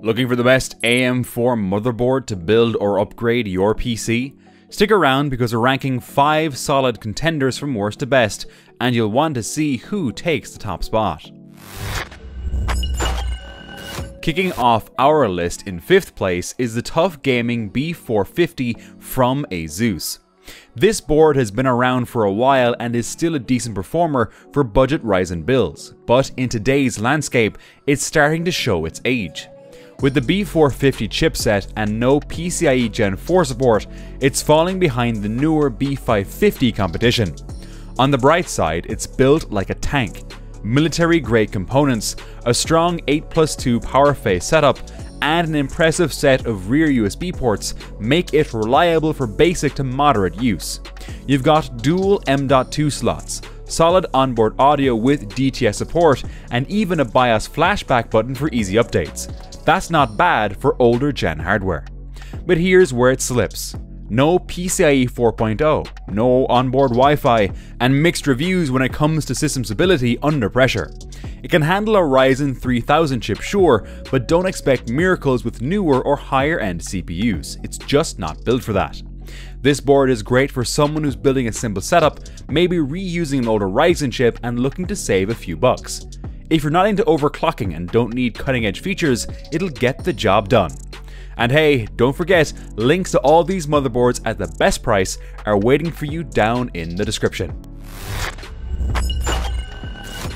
Looking for the best AM4 motherboard to build or upgrade your PC? Stick around because we're ranking 5 solid contenders from worst to best, and you'll want to see who takes the top spot. Kicking off our list in 5th place is the TUF Gaming B450 from ASUS. This board has been around for a while and is still a decent performer for budget Ryzen builds, but in today's landscape, it's starting to show its age. With the B450 chipset and no PCIe Gen 4 support, it's falling behind the newer B550 competition. On the bright side, it's built like a tank. Military-grade components, a strong 8+2 power phase setup, and an impressive set of rear USB ports make it reliable for basic to moderate use. You've got dual M.2 slots, solid onboard audio with DTS support, and even a BIOS flashback button for easy updates. That's not bad for older gen hardware. But here's where it slips. No PCIe 4.0, no onboard Wi-Fi, and mixed reviews when it comes to system stability under pressure. It can handle a Ryzen 3000 chip, sure, but don't expect miracles with newer or higher end CPUs. It's just not built for that. This board is great for someone who's building a simple setup, maybe reusing an older Ryzen chip and looking to save a few bucks. If you're not into overclocking and don't need cutting edge features, it'll get the job done. And hey, don't forget, links to all these motherboards at the best price are waiting for you down in the description.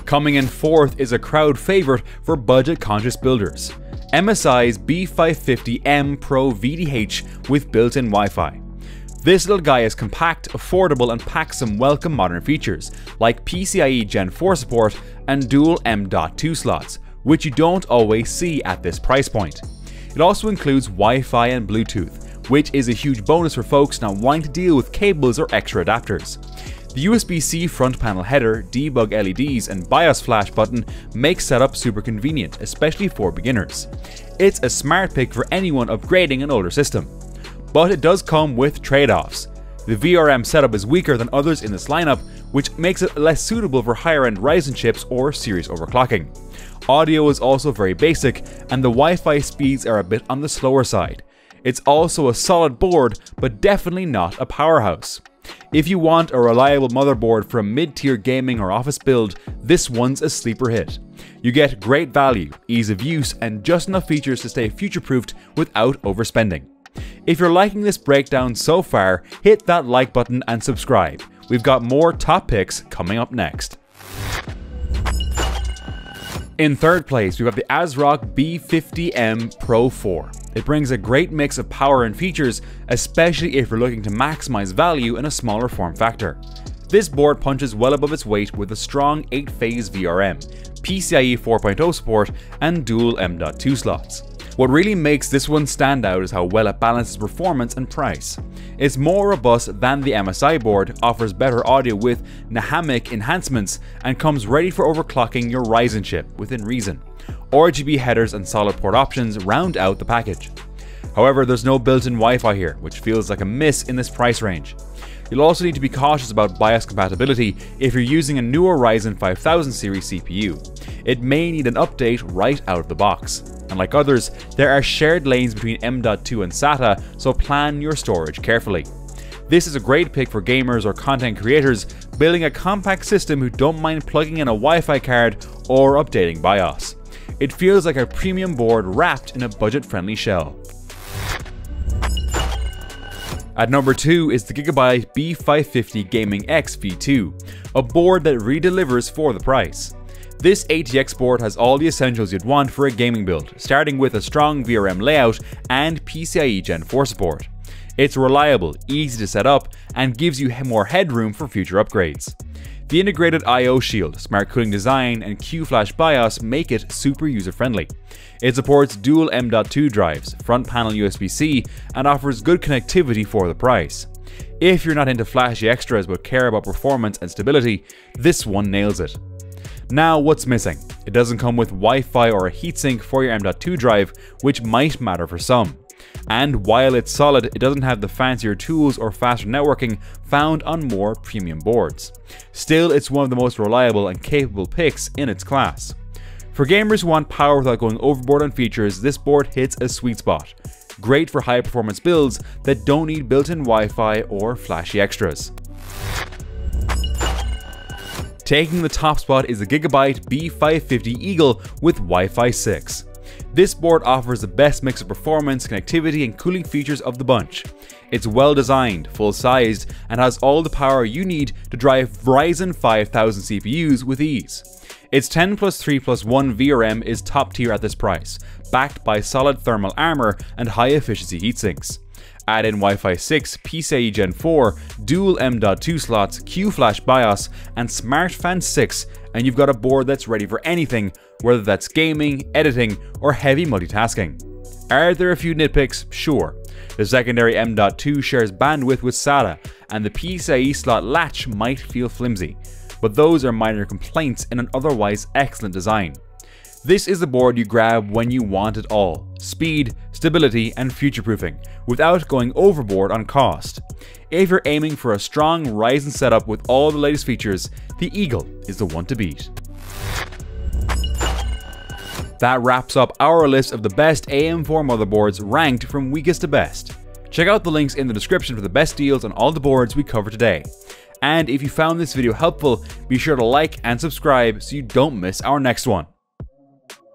Coming in 4th is a crowd favorite for budget conscious builders. MSI's B550M Pro VDH with built-in Wi-Fi. This little guy is compact, affordable, and packs some welcome modern features, like PCIe Gen 4 support and dual M.2 slots, which you don't always see at this price point. It also includes Wi-Fi and Bluetooth, which is a huge bonus for folks not wanting to deal with cables or extra adapters. The USB-C front panel header, debug LEDs, and BIOS flash button make setup super convenient, especially for beginners. It's a smart pick for anyone upgrading an older system. But it does come with trade-offs. The VRM setup is weaker than others in this lineup, which makes it less suitable for higher-end Ryzen chips or serious overclocking. Audio is also very basic, and the Wi-Fi speeds are a bit on the slower side. It's also a solid board, but definitely not a powerhouse. If you want a reliable motherboard for a mid-tier gaming or office build, this one's a sleeper hit. You get great value, ease of use, and just enough features to stay future-proofed without overspending. If you're liking this breakdown so far, hit that like button and subscribe. We've got more top picks coming up next. In 3rd place, we've got the ASRock B50M Pro 4. It brings a great mix of power and features, especially if you're looking to maximize value in a smaller form factor. This board punches well above its weight with a strong 8-phase VRM, PCIe 4.0 support, and dual M.2 slots. What really makes this one stand out is how well it balances performance and price. It's more robust than the MSI board, offers better audio with dynamic enhancements, and comes ready for overclocking your Ryzen chip within reason. RGB headers and solid port options round out the package. However, there's no built-in Wi-Fi here, which feels like a miss in this price range. You'll also need to be cautious about BIOS compatibility if you're using a newer Ryzen 5000 series CPU. It may need an update right out of the box. And like others, there are shared lanes between M.2 and SATA, so plan your storage carefully. This is a great pick for gamers or content creators building a compact system who don't mind plugging in a Wi-Fi card or updating BIOS. It feels like a premium board wrapped in a budget-friendly shell. At number 2 is the Gigabyte B550 Gaming X V2, a board that re-delivers for the price. This ATX board has all the essentials you'd want for a gaming build, starting with a strong VRM layout and PCIe Gen 4 support. It's reliable, easy to set up, and gives you more headroom for future upgrades. The integrated I/O shield, smart cooling design, and Q-Flash BIOS make it super user-friendly. It supports dual M.2 drives, front panel USB-C, and offers good connectivity for the price. If you're not into flashy extras but care about performance and stability, this one nails it. Now, what's missing? It doesn't come with Wi-Fi or a heatsink for your M.2 drive, which might matter for some. And while it's solid, it doesn't have the fancier tools or faster networking found on more premium boards. Still, it's one of the most reliable and capable picks in its class. For gamers who want power without going overboard on features, this board hits a sweet spot. Great for high performance builds that don't need built-in Wi-Fi or flashy extras. Taking the top spot is the Gigabyte B550 Eagle with Wi-Fi 6. This board offers the best mix of performance, connectivity and cooling features of the bunch. It's well designed, full-sized, and has all the power you need to drive Ryzen 5000 CPUs with ease. Its 10+3+1 VRM is top tier at this price, backed by solid thermal armor and high efficiency heatsinks. Add in Wi-Fi 6, PCIe Gen 4, dual M.2 slots, Q-Flash BIOS, and SmartFan 6, and you've got a board that's ready for anything, whether that's gaming, editing, or heavy multitasking. Are there a few nitpicks? Sure. The secondary M.2 shares bandwidth with SATA, and the PCIe slot latch might feel flimsy, but those are minor complaints in an otherwise excellent design. This is the board you grab when you want it all: speed, stability, and future-proofing, without going overboard on cost. If you're aiming for a strong Ryzen setup with all the latest features, the Eagle is the one to beat. That wraps up our list of the best AM4 motherboards ranked from weakest to best. Check out the links in the description for the best deals on all the boards we covered today. And if you found this video helpful, be sure to like and subscribe so you don't miss our next one.